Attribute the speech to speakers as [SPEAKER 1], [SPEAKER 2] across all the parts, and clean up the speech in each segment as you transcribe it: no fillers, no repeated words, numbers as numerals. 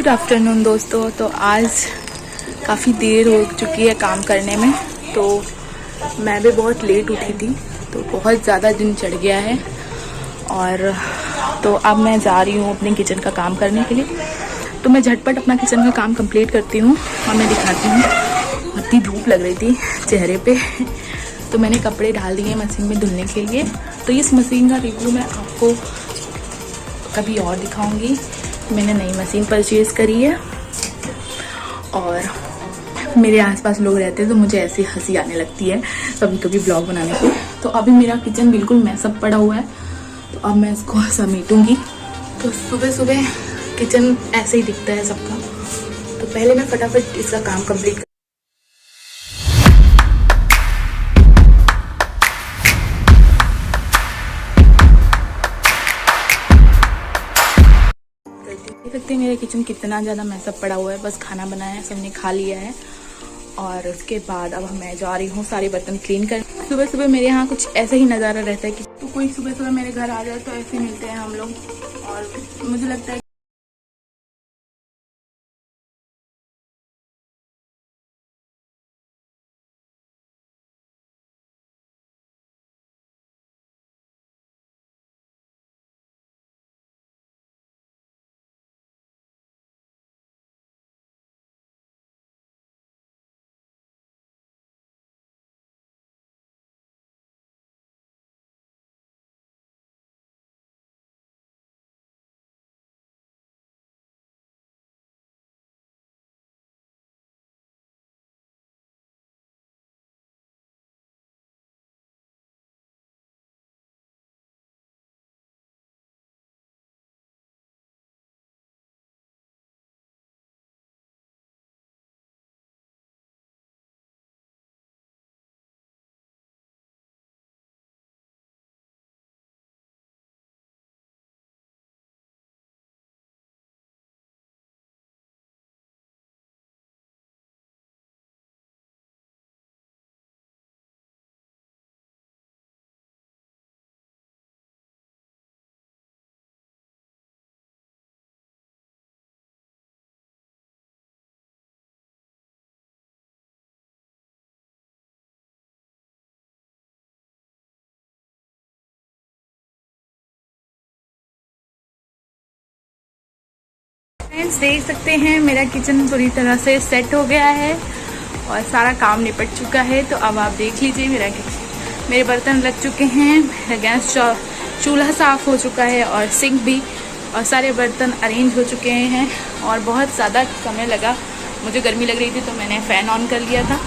[SPEAKER 1] Good afternoon दोस्तों। तो आज काफ़ी देर हो चुकी है काम करने में, तो मैं भी बहुत लेट उठी थी, तो बहुत ज़्यादा दिन चढ़ गया है। और तो अब मैं जा रही हूँ अपने किचन का काम करने के लिए। तो मैं झटपट अपना किचन का काम कंप्लीट करती हूँ और मैं दिखाती हूँ। इतनी धूप लग रही थी चेहरे पे, तो मैंने कपड़े डाल दिए मशीन में धुलने के लिए। तो इस मशीन का रिव्यू मैं आपको कभी और दिखाऊंगी। मैंने नई मशीन परचेज़ करी है और मेरे आसपास लोग रहते हैं तो मुझे ऐसी हंसी आने लगती है कभी कभी ब्लॉग बनाने पे। तो अभी मेरा किचन बिल्कुल मैसअप पड़ा हुआ है, तो अब मैं इसको समेटूंगी। तो सुबह सुबह किचन ऐसे ही दिखता है सबका। तो पहले मैं फटाफट इसका काम कंप्लीट देख सकते हैं मेरा किचन कितना ज़्यादा मैसअप पड़ा हुआ है। बस खाना बनाया है, सबने खा लिया है और उसके बाद अब मैं जा रही हूँ सारे बर्तन क्लीन कर। सुबह सुबह मेरे यहाँ कुछ ऐसा ही नज़ारा रहता है कि तो कोई सुबह सुबह मेरे घर आ जाए तो ऐसे मिलते हैं हम लोग। और मुझे लगता है फ्रेंड्स देख सकते हैं मेरा किचन पूरी तरह से सेट हो गया है और सारा काम निपट चुका है। तो अब आप देख लीजिए मेरे बर्तन लग चुके हैं, मेरा गैस चूल्हा साफ़ हो चुका है और सिंक भी, और सारे बर्तन अरेंज हो चुके हैं। और बहुत ज़्यादा समय लगा, मुझे गर्मी लग रही थी तो मैंने फ़ैन ऑन कर लिया था।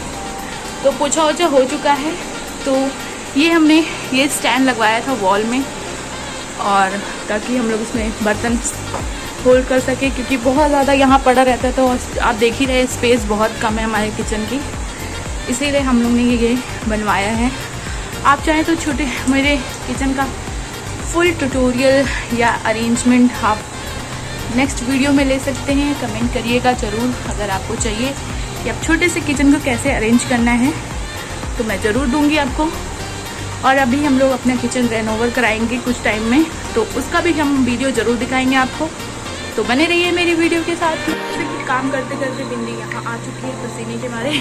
[SPEAKER 1] तो पोछा ओछा हो चुका है। तो ये हमने ये स्टैंड लगवाया था वॉल में, और ताकि हम लोग उसमें बर्तन होल्ड कर सके, क्योंकि बहुत ज़्यादा यहाँ पड़ा रहता है। तो आप देख ही रहे स्पेस बहुत कम है हमारे किचन की, इसीलिए हम लोग ने ये बनवाया है। आप चाहें तो छोटे मेरे किचन का फुल ट्यूटोरियल या अरेंजमेंट आप नेक्स्ट वीडियो में ले सकते हैं। कमेंट करिएगा ज़रूर अगर आपको चाहिए कि आप छोटे से किचन को कैसे अरेंज करना है, तो मैं ज़रूर दूँगी आपको। और अभी हम लोग अपना किचन रेनोवर कराएंगे कुछ टाइम में, तो उसका भी हम वीडियो ज़रूर दिखाएंगे आपको। तो बने रहिए मेरी वीडियो के साथ। काम करते करते बिंदी यहाँ आ चुकी है पसीने के मारे।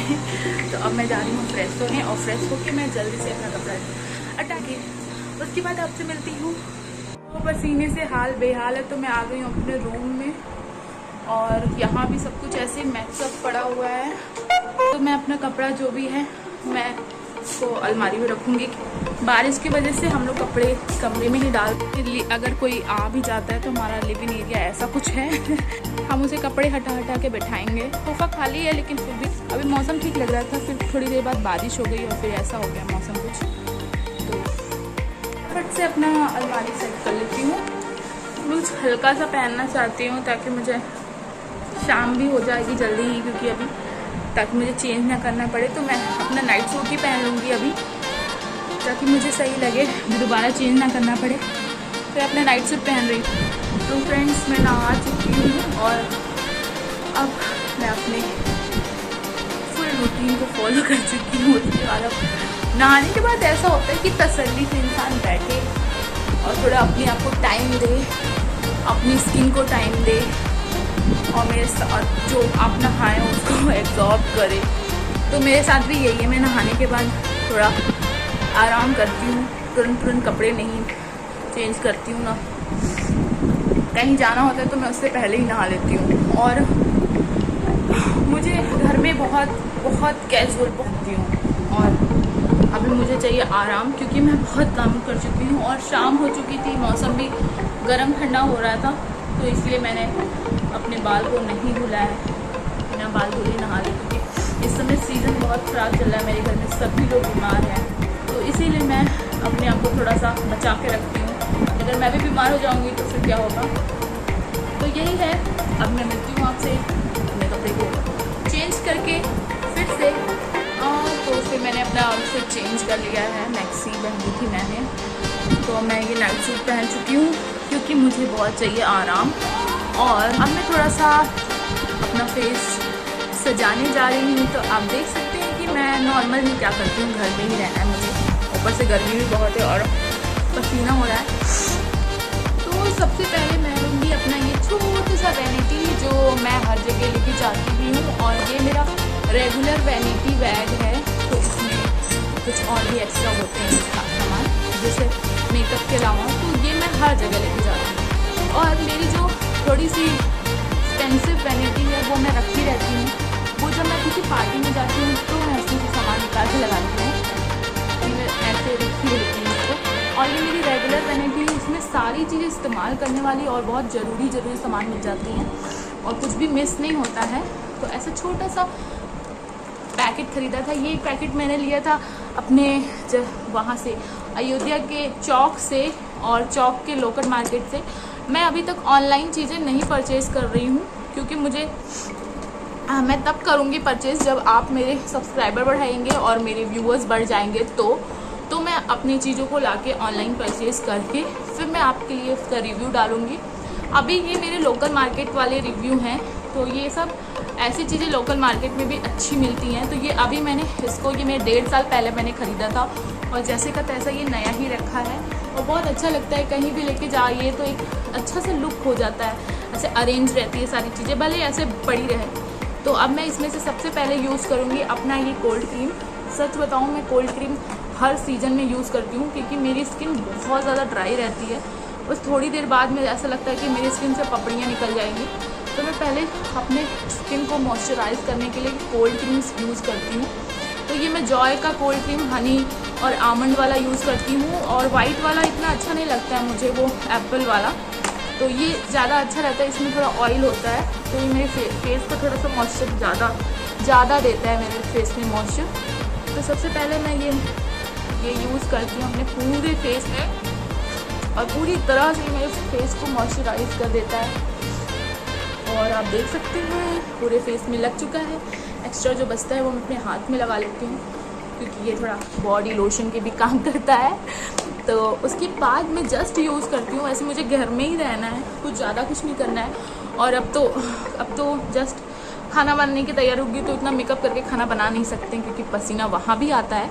[SPEAKER 1] तो अब मैं जा रही हूँ फ्रेश होने, और फ्रेश होके मैं जल्दी से अपना कपड़ा हटा के उसके बाद आपसे मिलती हूँ। तो पसीने से हाल बेहाल है, तो मैं आ गई हूँ अपने रूम में, और यहाँ भी सब कुछ ऐसे मैक्सअप पड़ा हुआ है। तो मैं अपना कपड़ा जो भी है मैं उसको अलमारी में रखूँगी। बारिश की वजह से हम लोग कपड़े कमरे में ही डालते। अगर कोई आ भी जाता है तो हमारा लिविंग एरिया ऐसा कुछ है हम उसे कपड़े हटा हटा के बैठाएंगे। सोफा खाली है, लेकिन फिर भी अभी मौसम ठीक लग रहा था, फिर थोड़ी देर बाद बारिश हो गई और फिर ऐसा हो गया मौसम कुछ। तो फट से अपना अलमारी सेट कर लेती हूँ। कुछ हल्का सा पहनना चाहती हूँ ताकि मुझे शाम भी हो जाएगी जल्दी ही, क्योंकि अभी ताकि मुझे चेंज ना करना पड़े। तो मैं अपना नाइट सूट ही पहन लूँगी अभी, ताकि मुझे सही लगे, दोबारा चेंज ना करना पड़े। फिर अपने नाइट सूट पहन रही हूँ। तो फ्रेंड्स मैं नहा चुकी हूँ और अब मैं अपने फुल रूटीन को फॉलो कर चुकी हूँ। उसके बाद अब नहाने के बाद ऐसा होता है कि तसल्ली से इंसान बैठे और थोड़ा अपने आप को टाइम दे, अपनी स्किन को टाइम दे, और मेरे साथ जो आप नहाए उसको एब्जॉर्ब करे। तो मेरे साथ भी यही है, मैं नहाने के बाद थोड़ा आराम करती हूँ, तुरंत कपड़े नहीं चेंज करती हूँ ना। कहीं जाना होता है तो मैं उससे पहले ही नहा लेती हूँ। और मुझे घर में बहुत कैजुअल पहनती हूँ और अभी मुझे चाहिए आराम, क्योंकि मैं बहुत काम कर चुकी हूँ और शाम हो चुकी थी, मौसम भी गर्म ठंडा हो रहा था, तो इसलिए मैंने अपने बाल को नहीं धुला है, बिना बाल धुले नहा ली। क्योंकि इस समय सीज़न बहुत ख़राब चल रहा है, मेरे घर में सभी लोग बीमार हैं, तो इसीलिए मैं अपने आप को थोड़ा सा बचा के रखती हूँ। अगर मैं भी बीमार हो जाऊँगी तो फिर क्या होगा। तो यही है, अब मैं मिलती हूँ आपसे अपने कपड़े को चेंज करके फिर से। तो फिर मैंने अपना आउटफिट चेंज कर लिया है, मैक्सी पहनी थी मैंने, तो मैं ये नाइट सूट पहन चुकी हूँ क्योंकि मुझे बहुत चाहिए आराम। और अब मैं थोड़ा सा अपना फेस सजाने जा रही हूँ। तो आप देख सकते हैं कि मैं नॉर्मल ही क्या करती हूँ, घर में ही रहना है मुझे, ऊपर से गर्मी भी बहुत है और पसीना हो रहा है। तो सबसे पहले मैं लूँगी अपना ये छोटा सा वैनिटी जो मैं हर जगह लेके जाती भी हूँ, और ये मेरा रेगुलर वैनिटी बैग है। तो इसमें कुछ और भी एक्स्ट्रा होते हैं सामान, जैसे मेकअप के अलावा, तो ये मैं हर जगह लेके जाती हूँ। और मेरी जो थोड़ी सी एक्सपेंसिव वैनिटी है वो मैं रखती रहती हूँ, वो जब मैं किसी पार्टी में जाती हूँ तो मैं उसमें से सामान निकाल के लगाती हूँ, मैं ऐसे रखी रहती हूँ उसको। और ये मेरी रेगुलर वैनिटी है, इसमें सारी चीज़ें इस्तेमाल करने वाली और बहुत ज़रूरी सामान मिल जाती हैं और कुछ भी मिस नहीं होता है। तो ऐसा छोटा सा पैकेट ख़रीदा था, ये एक पैकेट मैंने लिया था अपने वहाँ से अयोध्या के चौक से और चौक के लोकल मार्केट से। मैं अभी तक ऑनलाइन चीज़ें नहीं परचेज़ कर रही हूँ, क्योंकि मुझे मैं तब करूँगी परचेज़ जब आप मेरे सब्सक्राइबर बढ़ाएंगे और मेरे व्यूअर्स बढ़ जाएंगे, तो मैं अपनी चीज़ों को लाके ऑनलाइन परचेज़ करके फिर मैं आपके लिए उसका रिव्यू डालूँगी। अभी ये मेरे लोकल मार्केट वाले रिव्यू हैं, तो ये सब ऐसी चीज़ें लोकल मार्केट में भी अच्छी मिलती हैं। तो ये अभी मैंने इसको, ये मैं 1.5 साल पहले मैंने ख़रीदा था और जैसे का तैसा ये नया ही रखा है और बहुत अच्छा लगता है। कहीं भी लेके जाइए तो एक अच्छा सा लुक हो जाता है, ऐसे अरेंज रहती है सारी चीज़ें, भले ऐसे पड़ी रहे। तो अब मैं इसमें से सबसे पहले यूज़ करूँगी अपना ये कोल्ड क्रीम। सच बताऊँ, मैं कोल्ड क्रीम हर सीज़न में यूज़ करती हूँ, क्योंकि मेरी स्किन बहुत ज़्यादा ड्राई रहती है। बस थोड़ी देर बाद में ऐसा लगता है कि मेरी स्किन से पपड़ियाँ निकल जाएंगी, तो मैं पहले अपने स्किन को मॉइस्चराइज़ करने के लिए कोल्ड क्रीम्स यूज़ करती हूँ। तो ये मैं जॉय का कोल्ड क्रीम हनी और आमंड वाला यूज़ करती हूँ, और वाइट वाला इतना अच्छा नहीं लगता है मुझे, वो एप्पल वाला, तो ये ज़्यादा अच्छा रहता है, इसमें थोड़ा ऑयल होता है, तो ये मेरे फेस को थोड़ा सा मॉइस्चर ज़्यादा देता है मेरे फेस में मॉइस्चर। तो सबसे पहले मैं ये यूज़ करती हूँ अपने पूरे फेस में, और पूरी तरह से मेरे फेस को मॉइस्चराइज़ कर देता है। और आप देख सकते हैं पूरे फेस में लग चुका है। एक्स्ट्रा जो बचता है वो मैं अपने हाथ में लगा लेती हूँ, क्योंकि ये थोड़ा बॉडी लोशन के भी काम करता है। तो उसके बाद मैं जस्ट यूज़ करती हूँ, वैसे मुझे घर में ही रहना है, कुछ ज़्यादा कुछ नहीं करना है। और अब तो जस्ट खाना बनाने की तैयार होगी, तो इतना मेकअप करके खाना बना नहीं सकते क्योंकि पसीना वहाँ भी आता है।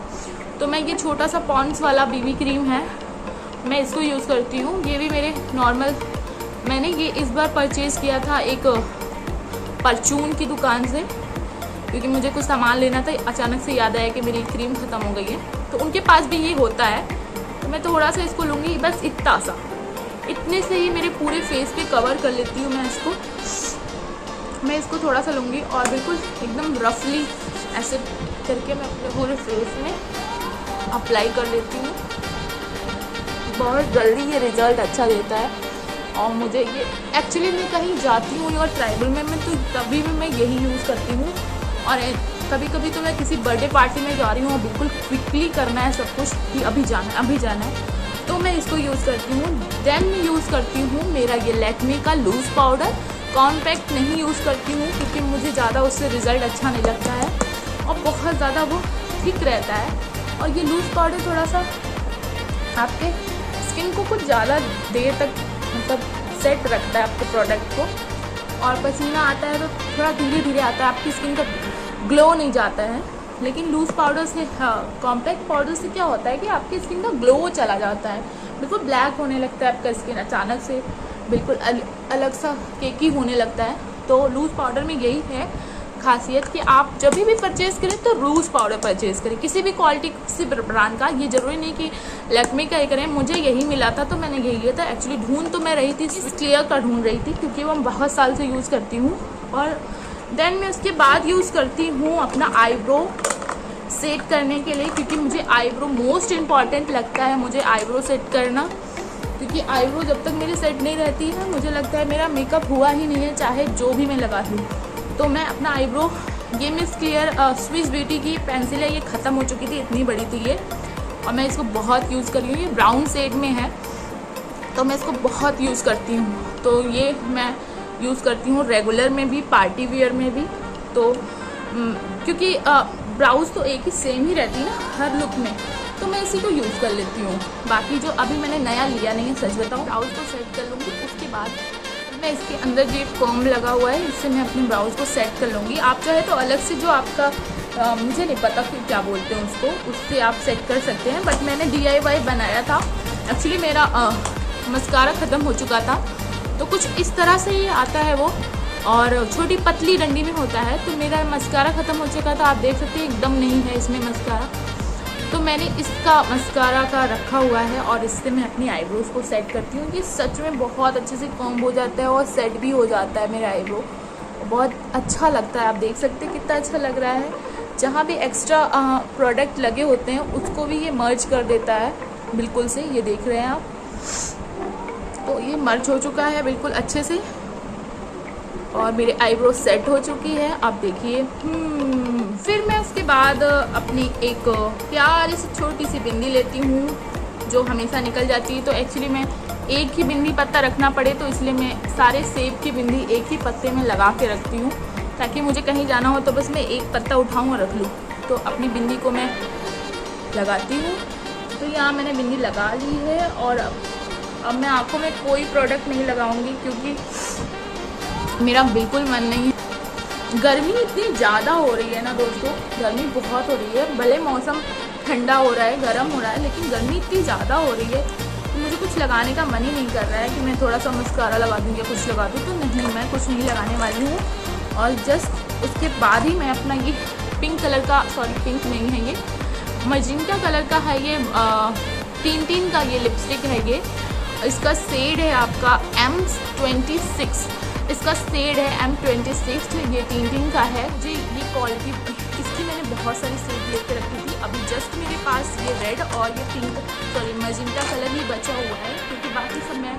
[SPEAKER 1] तो मैं ये छोटा सा पॉन्ड्स वाला बीबी क्रीम है, मैं इसको यूज़ करती हूँ। ये भी मेरे नॉर्मल, मैंने ये इस बार परचेज़ किया था एक परचून की दुकान से, क्योंकि मुझे कुछ सामान लेना था, अचानक से याद आया कि मेरी क्रीम ख़त्म हो गई है, तो उनके पास भी ये होता है। तो मैं थोड़ा सा इसको लूँगी, बस इतना सा, इतने से ही मेरे पूरे फेस पे कवर कर लेती हूँ मैं इसको थोड़ा सा लूँगी और बिल्कुल एकदम रफली ऐसे करके मैं अपने पूरे फेस में अप्लाई कर लेती हूँ। बहुत जल्दी ये रिज़ल्ट अच्छा देता है। और मुझे ये एक्चुअली मैं कहीं जाती हूँ और ट्राइबल में मैं, तो तभी भी मैं यही यूज़ करती हूँ। और कभी कभी तो मैं किसी बर्थडे पार्टी में जा रही हूँ और बिल्कुल क्विकली करना है सब कुछ कि अभी जाना है, तो मैं इसको यूज़ करती हूँ। देन मैं यूज़ करती हूँ मेरा ये लैक्मे का लूज़ पाउडर। कॉम्पैक्ट नहीं यूज़ करती हूँ क्योंकि मुझे ज़्यादा उससे रिज़ल्ट अच्छा नहीं लगता है और बहुत ज़्यादा वो थिक रहता है। और ये लूज़ पाउडर थोड़ा सा आपके स्किन को कुछ ज़्यादा देर तक मतलब सेट रखता है आपके प्रोडक्ट को, और पसीना आता है तो थोड़ा धीरे धीरे आता है, आपकी स्किन का ग्लो नहीं जाता है। लेकिन लूज़ पाउडर से, कॉम्पैक्ट पाउडर से क्या होता है कि आपकी स्किन का ग्लो चला जाता है, बिल्कुल ब्लैक होने लगता है आपका स्किन, अचानक से बिल्कुल अलग सा केकी होने लगता है। तो तो लूज़ पाउडर में यही है खासियत कि आप जब भी परचेज़ करें तो लूज़ पाउडर परचेज़ करें, किसी भी क्वालिटी किसी ब्रांड का। ये ज़रूरी नहीं कि लैक्मे का ही करें। मुझे यही मिला था तो मैंने यही लिया था। एक्चुअली ढूंढ तो मैं रही थी, क्लियर का ढूंढ रही थी क्योंकि वो बहुत साल से यूज़ करती हूँ। और देन मैं उसके बाद यूज़ करती हूँ अपना आईब्रो सेट करने के लिए, क्योंकि मुझे आईब्रो मोस्ट इम्पॉर्टेंट लगता है, मुझे आईब्रो सेट करना। क्योंकि आईब्रो जब तक मेरी सेट नहीं रहती है मुझे लगता है मेरा मेकअप हुआ ही नहीं है, चाहे जो भी मैं लगा लूँ। तो मैं अपना आईब्रो, ये मिस क्लियर स्विस ब्यूटी की पेंसिल है, ये ख़त्म हो चुकी थी, इतनी बड़ी थी ये, और मैं इसको बहुत यूज़ कर रही हूँ। ये ब्राउन शेड में है तो मैं इसको बहुत यूज़ करती हूँ। तो ये मैं यूज़ करती हूँ रेगुलर में भी, पार्टी वेयर में भी। तो क्योंकि ब्राउज तो एक ही सेम ही रहती है ना हर लुक में, तो मैं इसी को यूज़ कर लेती हूँ। बाकी जो अभी मैंने नया लिया नहीं है, सच बताऊँ, ब्राउज को सेट कर लूँगी, उसके बाद मैं इसके अंदर जो कॉम्ब लगा हुआ है इससे मैं अपने ब्राउज को सेट कर लूँगी। आप चाहे तो अलग से जो आपका मुझे नहीं पता कि क्या बोलते हैं उसको, उससे आप सेट कर सकते हैं। बट मैंने DIY बनाया था। एक्चुअली मेरा मस्कारा ख़त्म हो चुका था, तो कुछ इस तरह से ही आता है वो, और छोटी पतली डंडी में होता है। तो मेरा मस्कारा ख़त्म हो चुका था, आप देख सकते हैं एकदम नहीं है इसमें मस्कारा। तो मैंने इसका मस्कारा का रखा हुआ है और इससे मैं अपनी आईब्रोज को सेट करती हूँ। ये सच में बहुत अच्छे से कॉम्ब हो जाता है और सेट भी हो जाता है मेरा आईब्रो, बहुत अच्छा लगता है। आप देख सकते हैं कितना अच्छा लग रहा है। जहाँ भी एक्स्ट्रा प्रोडक्ट लगे होते हैं उसको भी ये मर्ज कर देता है बिल्कुल से, ये देख रहे हैं आप। तो ये मर्ज हो चुका है बिल्कुल अच्छे से और मेरे आईब्रो सेट हो चुकी है, आप देखिए। फिर मैं उसके बाद अपनी एक प्यारी सी छोटी सी बिंदी लेती हूँ जो हमेशा निकल जाती है। तो एक्चुअली मैं एक ही बिंदी पत्ता रखना पड़े तो इसलिए मैं सारे सेब की बिंदी एक ही पत्ते में लगा के रखती हूँ, ताकि मुझे कहीं जाना हो तो बस मैं एक पत्ता उठाऊँ और रख लूँ। तो अपनी बिंदी को मैं लगाती हूँ। तो यहाँ मैंने बिंदी लगा ली है और अब मैं आँखों में कोई प्रोडक्ट नहीं लगाऊंगी क्योंकि मेरा बिल्कुल मन नहीं है। गर्मी इतनी ज़्यादा हो रही है ना दोस्तों, गर्मी बहुत हो रही है। भले मौसम ठंडा हो रहा है, गर्म हो रहा है, लेकिन गर्मी इतनी ज़्यादा हो रही है तो मुझे कुछ लगाने का मन ही नहीं कर रहा है कि मैं थोड़ा सा मस्कारा लगा दूँ या कुछ लगा दूँ। तो नहीं, मैं कुछ नहीं लगाने वाली हूँ। और जस्ट उसके बाद ही मैं अपना ये पिंक कलर का, सॉरी पिंक नहीं है, ये मजिंटा कलर का है, ये टीन का ये लिपस्टिक है। ये इसका शेड है आपका M26, इसका शेड है M26, ये टीन का है जी। ये क्वालिटी इसकी मैंने बहुत सारी शेड लेके रखी थी। अभी जस्ट मेरे पास ये रेड और ये पिंक, सॉरी मजिंटा कलर ही बचा हुआ है, क्योंकि बाकी सब मैं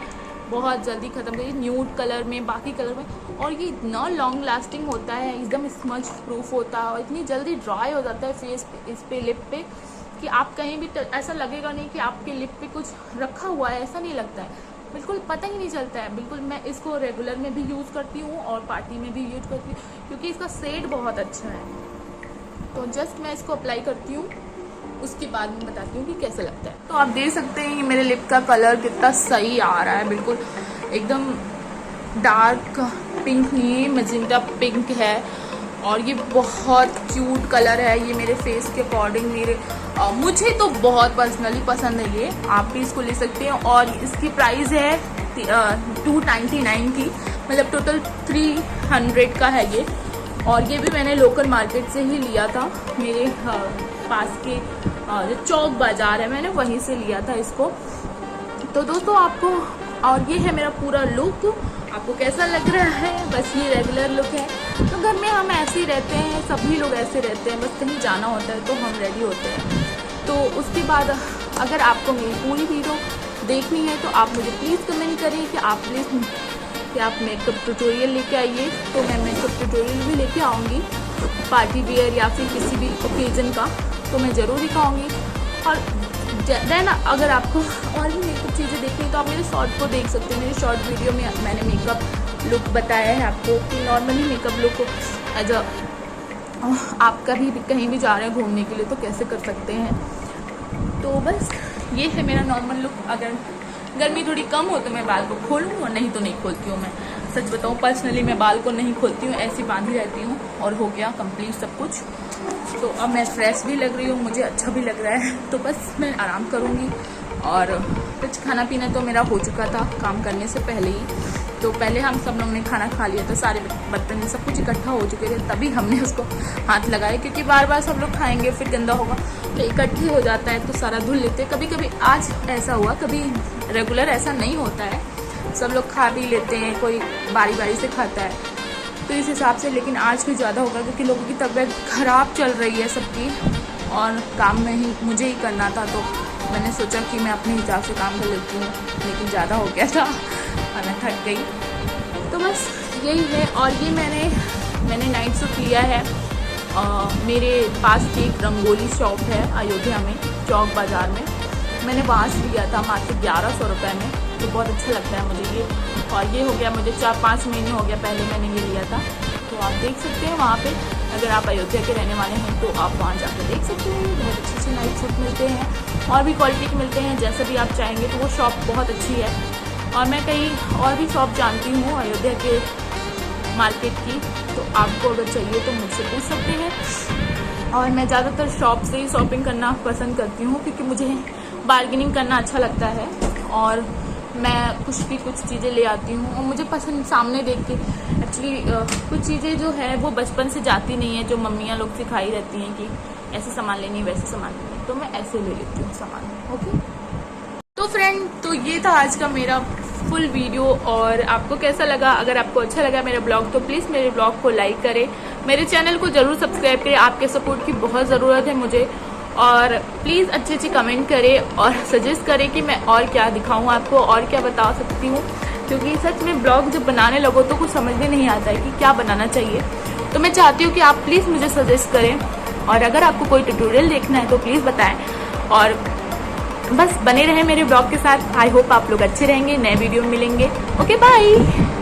[SPEAKER 1] बहुत जल्दी ख़त्म करी, न्यूड कलर में, बाकी कलर में। और ये इतना लॉन्ग लास्टिंग होता है, एकदम स्मज प्रूफ होता है और इतनी जल्दी ड्राई हो जाता है फेस पे, इस पे लिप पे, कि आप कहीं भी ऐसा लगेगा नहीं कि आपके लिप पे कुछ रखा हुआ है, ऐसा नहीं लगता है, बिल्कुल पता ही नहीं चलता है। बिल्कुल मैं इसको रेगुलर में भी यूज़ करती हूँ और पार्टी में भी यूज करती हूँ क्योंकि इसका शेड बहुत अच्छा है। तो जस्ट मैं इसको अप्लाई करती हूँ, उसके बाद मैं बताती हूँ कि कैसे लगता है। तो आप देख सकते हैं कि मेरे लिप का कलर कितना सही आ रहा है, बिल्कुल एकदम डार्क पिंक नहीं, मजिंटा पिंक है और ये बहुत क्यूट कलर है। ये मेरे फेस के अकॉर्डिंग मुझे तो बहुत पर्सनली पसंद है ये, आप भी इसको ले सकते हैं। और इसकी प्राइस है 299 की, मतलब टोटल 300 का है ये। और ये भी मैंने लोकल मार्केट से ही लिया था, मेरे पास के जो चौक बाज़ार है मैंने वहीं से लिया था इसको। तो दोस्तों आपको, और ये है मेरा पूरा लुक, आपको कैसा लग रहा है? बस ये रेगुलर लुक है। तो घर में हम ऐसे ही रहते हैं, सभी लोग ऐसे रहते हैं, बस कहीं जाना होता है तो हम रेडी होते हैं। तो उसके बाद अगर आपको मेरी पूरी वीडियो देखनी है तो आप मुझे प्लीज़ कमेंट करिए कि आप मेकअप ट्यूटोरियल लेके आइए। तो मैं मेकअप ट्यूटोरियल भी लेके आऊँगी, पार्टी वेयर या फिर किसी भी ओकेजन का, तो मैं ज़रूर दिखाऊँगी। और देन अगर आपको और भी मेकअप चीज़ें देखनी तो आप मेरे शॉर्ट को देख सकते हैं। मेरे शॉर्ट वीडियो में मैंने मेकअप लुक बताया है आपको कि normally makeup look as a आप कभी भी कहीं भी जा रहे हैं घूमने के लिए तो कैसे कर सकते हैं। तो बस ये है मेरा नॉर्मल लुक। अगर गर्मी थोड़ी कम हो तो मैं बाल को खोलूँ और नहीं तो नहीं खोलती हूँ। मैं सच बताऊँ पर्सनली मैं बाल को नहीं खोलती हूँ, ऐसी बांधी रहती हूँ और हो गया कंप्लीट सब कुछ। तो अब मैं फ्रेश भी लग रही हूँ, मुझे अच्छा भी लग रहा है, तो बस मैं आराम करूँगी। और कुछ खाना पीना तो मेरा हो चुका था काम करने से पहले ही, तो पहले हम सब लोगों ने खाना खा लिया था, सारे बर्तन सब कुछ इकट्ठा हो चुके थे, तभी हमने उसको हाथ लगाया, क्योंकि बार बार सब लोग खाएंगे फिर गंदा होगा, तो इकट्ठी हो जाता है तो सारा धुल लेते हैं। कभी कभी आज ऐसा हुआ, कभी रेगुलर ऐसा नहीं होता है, सब लोग खा भी लेते हैं, कोई बारी बारी से खाता है, तो इस हिसाब से। लेकिन आज भी ज़्यादा होगा क्योंकि लोगों की तबीयत ख़राब चल रही है सबकी, और काम में ही मुझे ही करना था, तो मैंने सोचा कि मैं अपने हिसाब से काम कर लेती हूँ, लेकिन ज़्यादा हो गया था और मैं थक गई। तो बस यही है। और ये मैंने नाइट सूट लिया है, मेरे पास की एक रंगोली शॉप है अयोध्या में, चौक बाज़ार में, मैंने वहाँ से लिया था मात्र 1100 रुपये में, तो बहुत अच्छा लगता है मुझे ये। और ये हो गया मुझे 4-5 महीने हो गया पहले मैंने ये लिया था, तो आप देख सकते हैं वहाँ पे, अगर आप अयोध्या के रहने वाले हैं तो आप वहाँ जाकर देख सकते हैं। बहुत अच्छे अच्छे नाइट सूट मिलते हैं और भी क्वालिटी के मिलते हैं, जैसे भी आप चाहेंगे। तो वो शॉप बहुत अच्छी है, और मैं कई और भी शॉप जानती हूँ अयोध्या के मार्केट की, तो आपको अगर चाहिए तो मुझसे पूछ सकते हैं। और मैं ज़्यादातर शॉप से ही शॉपिंग करना पसंद करती हूँ, क्योंकि मुझे बार्गेनिंग करना अच्छा लगता है, और मैं कुछ चीज़ें ले आती हूँ और मुझे पसंद सामने देख के। एक्चुअली कुछ चीज़ें जो है वो बचपन से जाती नहीं है, जो मम्मियाँ लोग सिखाई रहती हैं कि ऐसे सामान लेनी वैसे सामान लेनी, तो मैं ऐसे ले लेती हूँ सामान। ओके, तो फ्रेंड, तो ये था आज का मेरा फुल वीडियो, और आपको कैसा लगा? अगर आपको अच्छा लगा मेरा ब्लॉग तो प्लीज़ मेरे ब्लॉग को लाइक करें, मेरे चैनल को ज़रूर सब्सक्राइब करें, आपके सपोर्ट की बहुत ज़रूरत है मुझे। और प्लीज़ अच्छे अच्छे कमेंट करें और सजेस्ट करें कि मैं और क्या दिखाऊं आपको, और क्या बता सकती हूँ, क्योंकि सच में ब्लॉग जब बनाने लगो तो कुछ समझ में नहीं आता है कि क्या बनाना चाहिए। तो मैं चाहती हूँ कि आप प्लीज़ मुझे सजेस्ट करें, और अगर आपको कोई ट्यूटोरियल देखना है तो प्लीज़ बताएं, और बस बने रहें मेरे ब्लॉग के साथ। आई होप आप लोग अच्छे रहेंगे, नए वीडियो मिलेंगे। Okay, bye.